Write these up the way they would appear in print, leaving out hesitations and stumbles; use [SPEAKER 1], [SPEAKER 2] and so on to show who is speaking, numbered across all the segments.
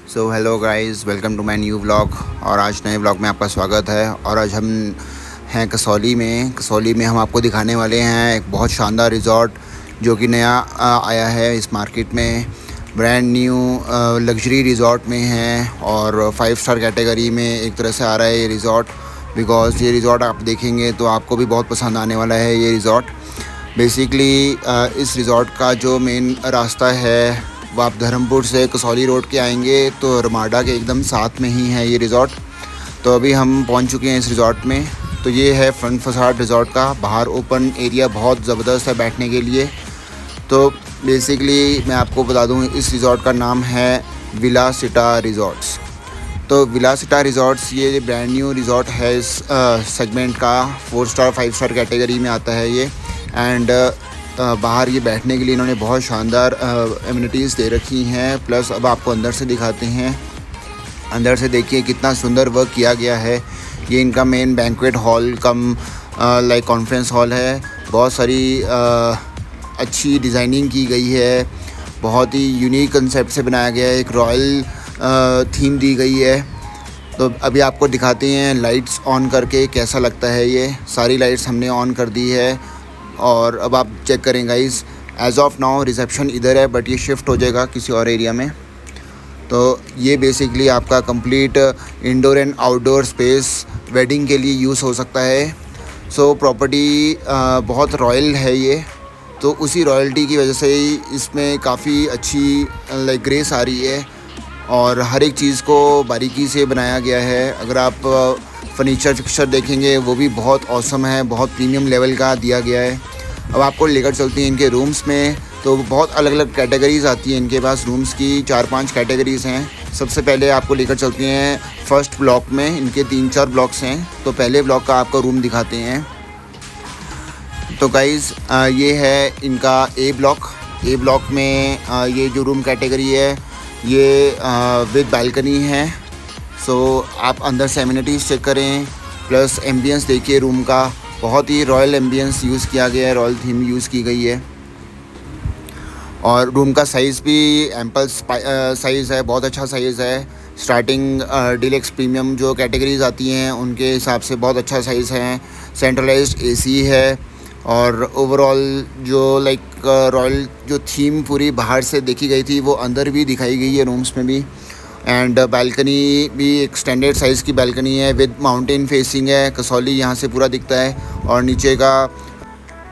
[SPEAKER 1] So hello guys, welcome to my new vlog. और आज नए व्लॉग में आपका स्वागत है। और आज हम हैं कसौली में हम आपको दिखाने वाले हैं एक बहुत शानदार रिज़ॉर्ट जो कि नया आया है इस मार्केट में। ब्रांड न्यू लग्जरी रिज़ॉर्ट में है और 5 स्टार कैटेगरी में एक तरह से आ रहा है ये रिज़ॉर्ट। बिकॉज़ ये रिज़ॉर्ट आप देखेंगे तो आपको भी बहुत पसंद आने वाला है ये रिज़ॉर्ट। बेसिकली इस रिज़ॉर्ट का जो मेन रास्ता है वो आप धर्मपुर से कसौली रोड के आएंगे तो रमाडा के एकदम साथ में ही है ये रिज़ॉर्ट। तो अभी हम पहुंच चुके हैं इस रिज़ॉर्ट में। तो ये है फ्रंट फसाड रिज़ॉर्ट का। बाहर ओपन एरिया बहुत ज़बरदस्त है बैठने के लिए। तो बेसिकली मैं आपको बता दूं, इस रिज़ॉर्ट का नाम है विलासिटा रिज़ॉर्ट्स। तो विलासिटा रिज़ॉर्ट्स ये ब्रांड न्यू रिज़ॉर्ट है इस सेगमेंट का। 4 स्टार 5 स्टार कैटेगरी में आता है ये। एंड बाहर ये बैठने के लिए इन्होंने बहुत शानदार एमिनिटीज़ दे रखी हैं। प्लस अब आपको अंदर से दिखाते हैं। अंदर से देखिए कितना सुंदर वर्क किया गया है। ये इनका मेन बैंक्वेट हॉल कम लाइक कॉन्फ्रेंस हॉल है। बहुत सारी अच्छी डिज़ाइनिंग की गई है। बहुत ही यूनिक कंसेप्ट से बनाया गया है। एक रॉयल थीम दी गई है। तो अभी आपको दिखाते हैं लाइट्स ऑन करके कैसा लगता है। ये सारी लाइट्स हमने ऑन कर दी है। और अब आप चेक करें guys, as of now reception इधर है बट ये शिफ्ट हो जाएगा किसी और एरिया में। तो ये बेसिकली आपका complete indoor and outdoor space wedding के लिए यूज़ हो सकता है। सो प्रॉपर्टी बहुत रॉयल है ये। तो उसी रॉयल्टी की वजह से ही इसमें काफ़ी अच्छी लाइक ग्रेस आ रही है और हर एक चीज़ को बारीकी से बनाया गया है। अगर आप फर्नीचर फिक्सचर देखेंगे वो भी बहुत औसम है, बहुत प्रीमियम लेवल का दिया गया है। अब आपको लेकर चलते हैं इनके रूम्स में। तो बहुत अलग अलग कैटेगरीज़ आती हैं इनके पास। रूम्स की 4-5 कैटेगरीज़ हैं। सबसे पहले आपको लेकर चलते हैं फर्स्ट ब्लॉक में। इनके 3-4 ब्लॉक्स हैं। तो पहले ब्लॉक का आपको रूम दिखाते हैं। तो गाइज़ ये है इनका ए ब्लॉक। ए ब्लॉक में ये जो रूम कैटेगरी है ये विद बालकनी है। सो आप अंदर से एमिनिटीज़ चेक करें। प्लस एम्बियंस देखिए रूम का, बहुत ही रॉयल एम्बियंस यूज़ किया गया है, रॉयल थीम यूज़ की गई है। और रूम का साइज़ भी एम्पल साइज़ है, बहुत अच्छा साइज़ है। स्टार्टिंग डीलक्स प्रीमियम जो कैटेगरीज आती हैं उनके हिसाब से बहुत अच्छा साइज़ है। सेंट्रलाइज्ड एसी है। और ओवरऑल जो लाइक रॉयल जो थीम पूरी बाहर से देखी गई थी वो अंदर भी दिखाई गई है रूम्स में भी। एंड बालकनी भी एक स्टैंडर्ड साइज़ की बालकनी है विद माउंटेन फेसिंग है। कसौली यहाँ से पूरा दिखता है। और नीचे का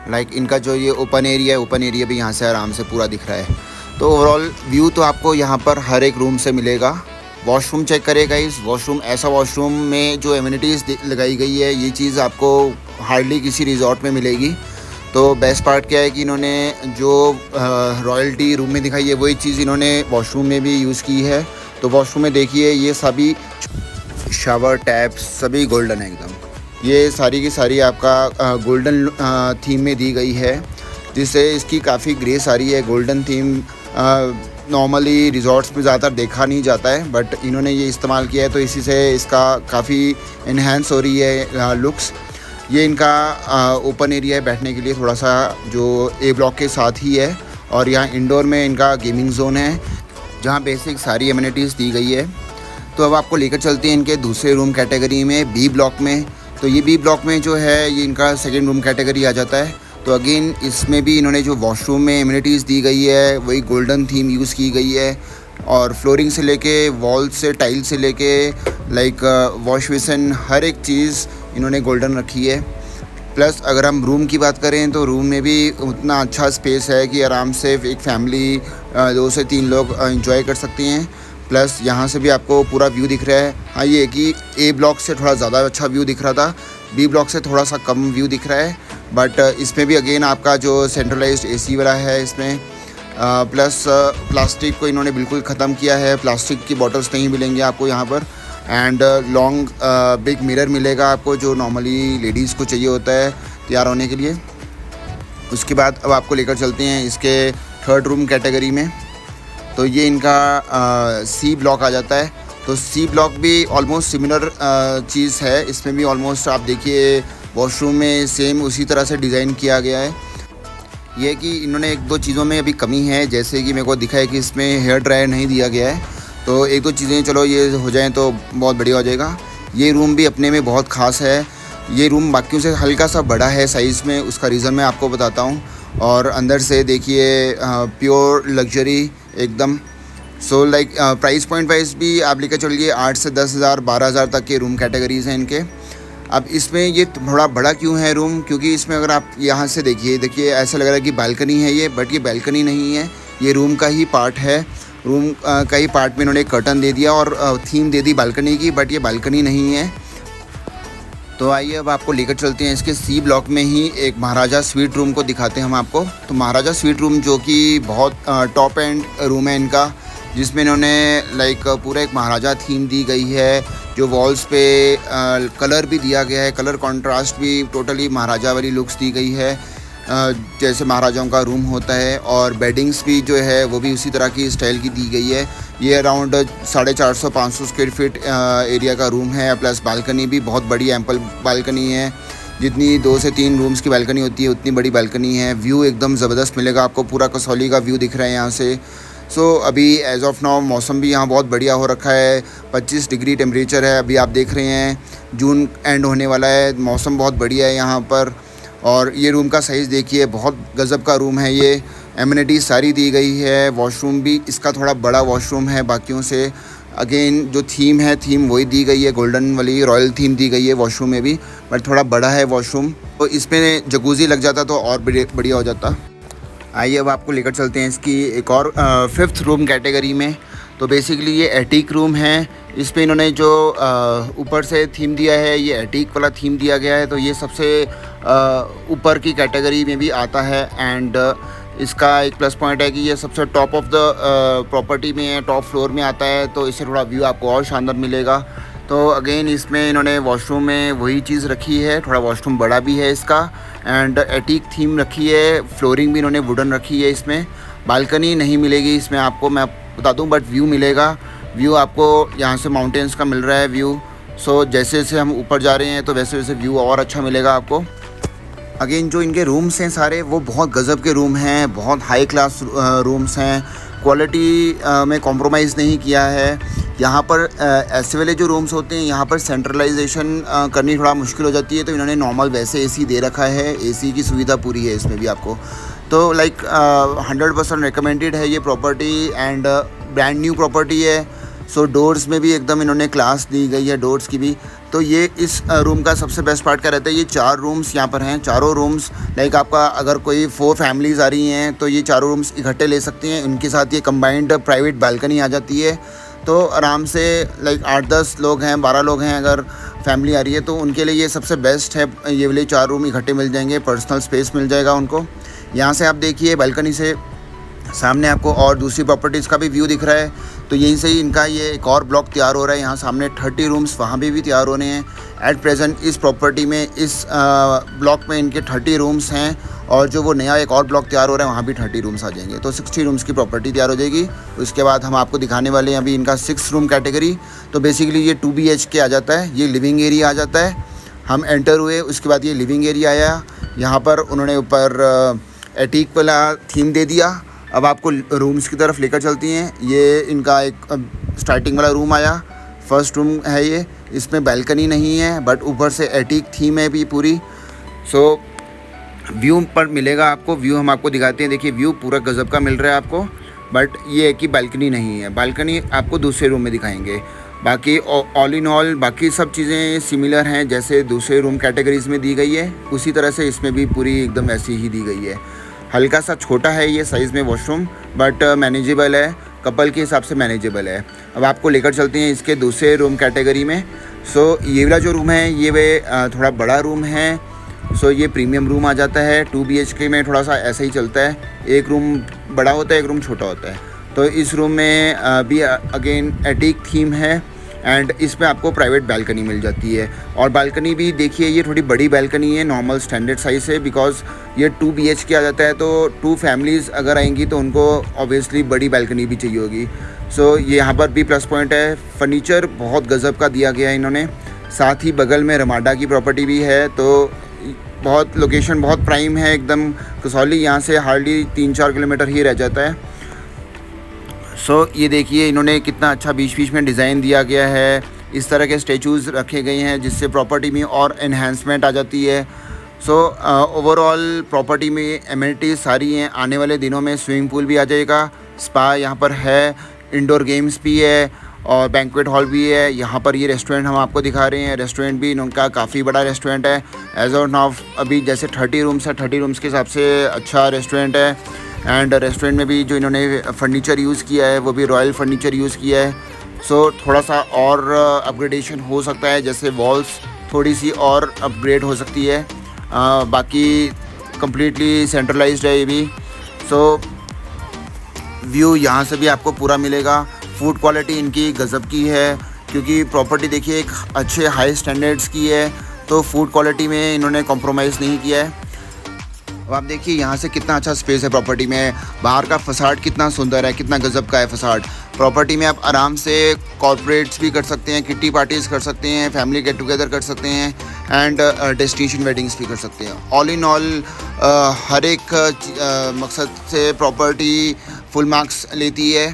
[SPEAKER 1] लाइक इनका जो ये ओपन एरिया है, ओपन एरिया भी यहाँ से आराम से पूरा दिख रहा है। तो ओवरऑल व्यू तो आपको यहाँ पर हर एक रूम से मिलेगा। वॉशरूम चेक करेगा इस वॉशरूम, ऐसा वॉशरूम में जो एमिनिटीज़ लगाई गई है ये चीज़ आपको हार्डली किसी रिज़ॉर्ट में मिलेगी। तो बेस्ट पार्ट क्या है कि इन्होंने जो रॉयल्टी रूम में दिखाई है वही चीज़ इन्होंने वॉशरूम में भी यूज़ की है। तो वॉशरूम में देखिए ये सभी शावर टैप्स सभी गोल्डन है एकदम। ये सारी की सारी आपका गोल्डन थीम में दी गई है जिससे इसकी काफ़ी ग्रेस आ रही है। गोल्डन थीम नॉर्मली रिज़ॉर्ट्स में ज़्यादातर देखा नहीं जाता है बट इन्होंने ये इस्तेमाल किया है तो इसी से इसका काफ़ी इन्हेंस हो रही है लुक्स। ये इनका ओपन एरिया है बैठने के लिए थोड़ा सा जो ए ब्लॉक के साथ ही है। और यहाँ इंडोर में इनका गेमिंग जोन है जहाँ बेसिक सारी एमिनिटीज़ दी गई है। तो अब आपको लेकर चलते हैं इनके दूसरे रूम कैटेगरी में, बी ब्लॉक में। तो ये बी ब्लॉक में जो है ये इनका सेकंड रूम कैटेगरी आ जाता है। तो अगेन इसमें भी इन्होंने जो वॉशरूम में एमिनिटीज़ दी गई है वही गोल्डन थीम यूज़ की गई है। और फ्लोरिंग से लेके वॉल से टाइल से लेके लाइक वॉश बेसिन हर एक चीज़ इन्होंने गोल्डन रखी है। प्लस अगर हम रूम की बात करें तो रूम में भी उतना अच्छा स्पेस है कि आराम से एक फैमिली 2 से 3 लोग एंजॉय कर सकते हैं। प्लस यहाँ से भी आपको पूरा व्यू दिख रहा है। हाँ ये है कि ए ब्लॉक से थोड़ा ज़्यादा अच्छा व्यू दिख रहा था, बी ब्लॉक से थोड़ा सा कम व्यू दिख रहा है। बट इसमें भी अगेन आपका जो सेंट्रलाइज्ड एसी वाला है इसमें। प्लस प्लास्टिक को इन्होंने बिल्कुल ख़त्म किया है। प्लास्टिक की बॉटल्स नहीं मिलेंगे आपको यहाँ पर। एंड लॉन्ग बिग मिरर मिलेगा आपको जो नॉर्मली लेडीज़ को चाहिए होता है तैयार होने के लिए। उसके बाद अब आपको लेकर चलते हैं इसके थर्ड रूम कैटेगरी में। तो ये इनका सी ब्लॉक आ जाता है। तो सी ब्लॉक भी ऑलमोस्ट सिमिलर चीज़ है। इसमें भी ऑलमोस्ट आप देखिए वॉशरूम में सेम उसी तरह से डिज़ाइन किया गया है। ये कि इन्होंने 1-2 चीज़ों में अभी कमी है, जैसे कि मेरे को दिखा है कि इसमें हेयर ड्रायर नहीं दिया गया है। तो एक दो चीज़ें चलो ये हो जाएं तो बहुत बढ़िया हो जाएगा। ये रूम भी अपने में बहुत ख़ास है। ये रूम बाकियों से हल्का सा बड़ा है साइज़ में, उसका रीज़न मैं आपको बताता हूँ। और अंदर से देखिए प्योर लग्जरी एकदम। So like price point wise भी आप लेकर चलिए 8 से 10,000 12,000 तक के रूम कैटेगरीज़ हैं इनके। अब इसमें ये थोड़ा बड़ा क्यों है रूम, क्योंकि इसमें अगर आप यहाँ से देखिए ऐसा लग रहा है कि बालकनी है ये, बट ये बालकनी नहीं है, ये रूम का ही पार्ट है। रूम का ही पार्ट में इन्होंने कर्टन दे दिया और थीम दे दी बालकनी की, बट ये बालकनी नहीं है। तो आइए अब आपको लेकर चलते हैं इसके सी ब्लॉक में ही एक महाराजा स्वीट रूम को दिखाते हैं हम आपको। तो महाराजा स्वीट रूम जो कि बहुत टॉप एंड रूम है इनका, जिसमें इन्होंने लाइक पूरा एक महाराजा थीम दी गई है। जो वॉल्स पे कलर भी दिया गया है, कलर कंट्रास्ट भी टोटली महाराजा वाली लुक्स दी गई है, जैसे महाराजाओं का रूम होता है। और बेडिंग्स भी जो है वो भी उसी तरह की स्टाइल की दी गई है। ये अराउंड 450-500 स्क्वायर फीट एरिया का रूम है, प्लस बालकनी भी बहुत बड़ी एम्पल बालकनी है। जितनी 2 से 3 रूम्स की बालकनी होती है उतनी बड़ी बालकनी है। व्यू एकदम ज़बरदस्त मिलेगा आपको, पूरा कसौली का व्यू दिख रहा है यहाँ से। सो अभी एज़ ऑफ नाउ मौसम भी यहाँ बहुत बढ़िया हो रखा है, 25 डिग्री टेम्परेचर है। अभी आप देख रहे हैं जून एंड होने वाला है, मौसम बहुत बढ़िया है यहाँ पर। और ये रूम का साइज़ देखिए, बहुत गज़ब का रूम है ये। एमिनिटीज़ सारी दी गई है। वॉशरूम भी इसका थोड़ा बड़ा वॉशरूम है बाकियों से। अगेन जो थीम है, थीम वही दी गई है, गोल्डन वाली रॉयल थीम दी गई है वॉशरूम में भी, बट थोड़ा बड़ा है वॉशरूम। तो इसमें जकूज़ी लग जाता तो और बढ़िया हो जाता। आइए अब आपको लेकर चलते हैं इसकी एक और 5th रूम कैटेगरी में। तो बेसिकली ये एटीक रूम है। इस पे इन्होंने जो ऊपर से थीम दिया है, ये एटीक वाला थीम दिया गया है। तो ये सबसे ऊपर की कैटेगरी में भी आता है। एंड इसका एक प्लस पॉइंट है कि ये सबसे टॉप ऑफ द प्रॉपर्टी में है, टॉप फ्लोर में आता है, तो इससे थोड़ा व्यू आपको और शानदार मिलेगा। तो अगेन इसमें इन्होंने वॉशरूम में वही चीज़ रखी है, थोड़ा वॉशरूम बड़ा भी है इसका। एंड एटीक थीम रखी है, फ्लोरिंग भी इन्होंने वुडन रखी है इसमें। बालकनी नहीं मिलेगी इसमें आपको, मैं बता दूं, बट व्यू मिलेगा। व्यू आपको यहाँ से माउंटेन्स का मिल रहा है व्यू। सो जैसे जैसे हम ऊपर जा रहे हैं तो वैसे वैसे व्यू और अच्छा मिलेगा आपको। अगेन जो इनके रूम्स हैं सारे वो बहुत गज़ब के रूम हैं, बहुत हाई क्लास रूम्स हैं। क्वालिटी में कॉम्प्रोमाइज़ नहीं किया है यहाँ पर। ऐसे वाले जो रूम्स होते हैं यहाँ पर सेंट्रलाइजेशन करनी थोड़ा मुश्किल हो जाती है, तो इन्होंने नॉर्मल वैसे एसी दे रखा है। एसी की सुविधा पूरी है इसमें भी आपको। तो लाइक 100% रिकमेंडेड है ये property. And brand new property है। सो डोर्स में भी एकदम इन्होंने क्लास दी गई है, डोर्स की भी। तो ये इस रूम का सबसे बेस्ट पार्ट क्या रहता है, ये 4 रूम्स यहाँ पर हैं। चारों रूम्स लाइक आपका अगर कोई 4 फैमिलीज़ आ रही हैं तो ये चारों रूम्स इकट्ठे ले सकती हैं। उनके साथ ये कंबाइंड प्राइवेट बालकनी आ जाती है। तो आराम से लाइक 8-10 लोग हैं, 12 लोग हैं, अगर फैमिली आ रही है तो उनके लिए ये सबसे बेस्ट है। ये वाले 4 रूम इकट्ठे मिल जाएंगे, पर्सनल स्पेस मिल जाएगा उनको। यहाँ से आप देखिए बालकनी से सामने आपको और दूसरी प्रॉपर्टीज़ का भी व्यू दिख रहा है। तो यहीं से ही इनका ये एक और ब्लॉक तैयार हो रहा है। यहाँ सामने 30 रूम्स वहाँ भी तैयार होने हैं। एट प्रेजेंट इस प्रॉपर्टी में, इस ब्लॉक में इनके 30 रूम्स हैं। और जो वो नया एक और ब्लॉक तैयार हो रहा है वहाँ भी 30 रूम्स आ जाएंगे। तो 60 रूम्स की प्रॉपर्टी तैयार हो जाएगी। उसके बाद हम आपको दिखाने वाले हैं अभी इनका 6 रूम कैटेगरी। तो बेसिकली ये 2 BHK आ जाता है, ये लिविंग एरिया आ जाता है। हम एंटर हुए उसके बाद ये लिविंग एरिया आया। यहाँ पर उन्होंने ऊपर एटीक वाला थीम दे दिया। अब आपको रूम्स की तरफ लेकर चलती हैं। ये इनका एक स्टार्टिंग वाला रूम आया, फर्स्ट रूम है ये। इसमें बालकनी नहीं है बट ऊपर से एटीक थीम है भी पूरी। सो व्यू पर मिलेगा आपको, व्यू हम आपको दिखाते हैं। देखिए व्यू पूरा गज़ब का मिल रहा है आपको, बट ये है कि बालकनी नहीं है। बालकनी आपको दूसरे रूम में दिखाएंगे। बाकी ऑल इन ऑल बाकी सब चीज़ें सिमिलर हैं, जैसे दूसरे रूम कैटेगरीज़ में दी गई है उसी तरह से इसमें भी पूरी एकदम ऐसी ही दी गई है। हल्का सा छोटा है ये साइज़ में वॉशरूम, बट मैनेजेबल है, कपल के हिसाब से मैनेजेबल है। अब आपको लेकर चलते हैं इसके दूसरे रूम कैटेगरी में। सो ये वाला जो रूम है ये वे थोड़ा बड़ा रूम है। सो ये प्रीमियम रूम आ जाता है। 2 BHK में थोड़ा सा ऐसा ही चलता है, एक रूम बड़ा होता है, एक रूम छोटा होता है। तो इस रूम में भी अगेन एटीक थीम है। एंड इसमें आपको प्राइवेट बालकनी मिल जाती है। और बालकनी भी देखिए ये थोड़ी बड़ी बालकनी है, नॉर्मल स्टैंडर्ड साइज़ है, बिकॉज ये 2 BHK आ जाता है। तो 2 फैमिलीज़ अगर आएंगी तो उनको ऑब्वियसली बड़ी बालकनी भी चाहिए होगी। सो ये यहाँ पर भी प्लस पॉइंट है। फर्नीचर बहुत गज़ब का दिया गया है इन्होंने। साथ ही बगल में रमाडा की प्रॉपर्टी भी है। तो बहुत लोकेशन बहुत प्राइम है एकदम। कसौली यहाँ से हार्डली 3-4 किलोमीटर ही रह जाता है। ये देखिए इन्होंने कितना अच्छा बीच बीच में डिज़ाइन दिया गया है। इस तरह के स्टैचूज़ रखे गए हैं जिससे प्रॉपर्टी में और एनहांसमेंट आ जाती है। ओवरऑल प्रॉपर्टी में एमिनिटीज़ सारी हैं। आने वाले दिनों में स्विमिंग पूल भी आ जाएगा, स्पा यहाँ पर है, इंडोर गेम्स भी है और बैंक्वेट हॉल भी है। यहाँ पर ये रेस्टोरेंट हम आपको दिखा रहे हैं। रेस्टोरेंट भी इनका काफ़ी बड़ा रेस्टोरेंट है। एज ऑफ नाउ अभी जैसे 30 रूम्स है, 30 रूम्स के हिसाब से अच्छा रेस्टोरेंट है। एंड रेस्टोरेंट में भी जो इन्होंने फर्नीचर यूज़ किया है वो भी रॉयल फर्नीचर यूज़ किया है। थोड़ा सा और अपग्रेडेशन हो सकता है, जैसे वॉल्स थोड़ी सी और अपग्रेड हो सकती है। बाकी कम्प्लीटली सेंट्रलाइज्ड है ये भी। व्यू यहाँ से भी आपको पूरा मिलेगा। फूड क्वालिटी इनकी गज़ब की है, क्योंकि प्रॉपर्टी देखिए एक अच्छे हाई स्टैंडर्ड्स की है, तो फूड क्वालिटी में इन्होंने कॉम्प्रोमाइज़ नहीं किया है। अब आप देखिए यहाँ से कितना अच्छा स्पेस है प्रॉपर्टी में। बाहर का फसाड कितना सुंदर है, कितना गज़ब का है फसाड। प्रॉपर्टी में आप आराम से कॉर्पोरेट्स भी कर सकते हैं, किट्टी पार्टीज़ कर सकते हैं, फैमिली गेट टुगेदर कर सकते हैं एंड डेस्टिनेशन वेडिंग्स भी कर सकते हैं। ऑल इन ऑल हर एक मकसद से प्रॉपर्टी फुल मार्क्स लेती है।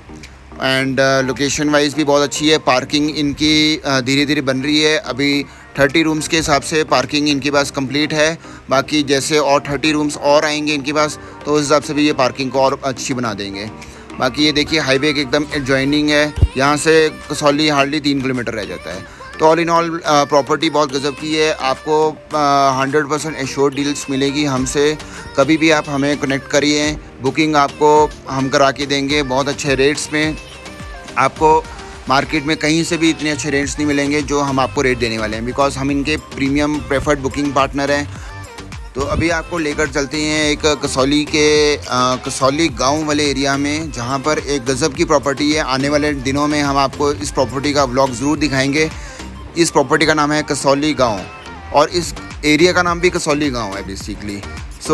[SPEAKER 1] एंड लोकेशन वाइज भी बहुत अच्छी है। पार्किंग इनकी धीरे धीरे बन रही है। अभी 30 रूम्स के हिसाब से पार्किंग इनके पास कंप्लीट है। बाकी जैसे और 30 रूम्स और आएंगे इनके पास, तो उस हिसाब से भी ये पार्किंग को और अच्छी बना देंगे। बाकी ये देखिए हाईवे के एकदम एडजॉइनिंग है। यहाँ से कसौली हार्डली 3 किलोमीटर रह जाता है। तो ऑल इन ऑल प्रॉपर्टी बहुत गज़ब की है। आपको 100% एश्योर्ड डील्स मिलेगी हमसे। कभी भी आप हमें कनेक्ट करिए, बुकिंग आपको हम करा के देंगे बहुत अच्छे रेट्स में। आपको मार्केट में कहीं से भी इतने अच्छे रेट्स नहीं मिलेंगे जो हम आपको रेट देने वाले हैं, बिकॉज़ हम इनके प्रीमियम प्रेफर्ड बुकिंग पार्टनर हैं। तो अभी आपको लेकर चलते हैं एक कसौली गांव वाले एरिया में, जहां पर एक गज़ब की प्रॉपर्टी है। आने वाले दिनों में हम आपको इस प्रॉपर्टी का व्लॉग ज़रूर दिखाएंगे। इस प्रॉपर्टी का नाम है कसौली गांव और इस एरिया का नाम भी कसौली गांव है बेसिकली।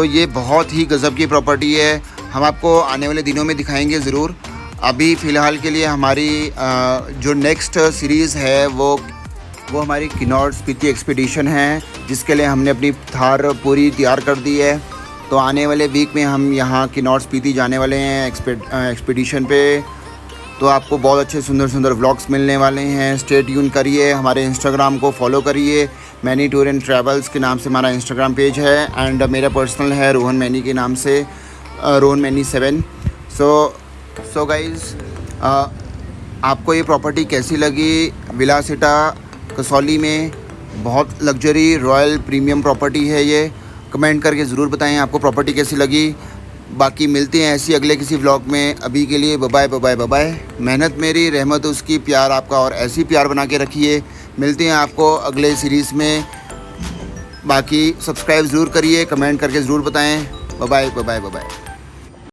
[SPEAKER 1] ये बहुत ही गज़ब की प्रॉपर्टी है। हम आपको आने वाले दिनों में दिखाएंगे ज़रूर। अभी फ़िलहाल के लिए हमारी जो नेक्स्ट सीरीज़ है वो हमारी किन्नौर स्पीति एक्सपीडिशन है, जिसके लिए हमने अपनी थार पूरी तैयार कर दी है। तो आने वाले वीक में हम यहाँ किन्नौर स्पीति जाने वाले हैं एक्सपीडिशन पे। तो आपको बहुत अच्छे सुंदर सुंदर व्लॉग्स मिलने वाले हैं। स्टे ट्यून करिए, हमारे इंस्टाग्राम को फॉलो करिए। मैनी टूर एंड ट्रैवल्स के नाम से हमारा इंस्टाग्राम पेज है एंड मेरा पर्सनल है रोहन मैनी के नाम से, रोहन मैनी 7। सो गाइज़, आपको ये प्रॉपर्टी कैसी लगी? विलासिटा कसौली में बहुत लग्जरी रॉयल प्रीमियम प्रॉपर्टी है ये। कमेंट करके ज़रूर बताएं आपको प्रॉपर्टी कैसी लगी। बाकी मिलते हैं ऐसी अगले किसी व्लॉग में। अभी के लिए बाय बाय बाय बाय। मेहनत मेरी, रहमत उसकी, प्यार आपका और ऐसी प्यार बना के रखिए। मिलते हैं आपको अगले सीरीज़ में। बाकी सब्सक्राइब ज़रूर करिए, कमेंट करके ज़रूर बताएं। Bye bye bye bye.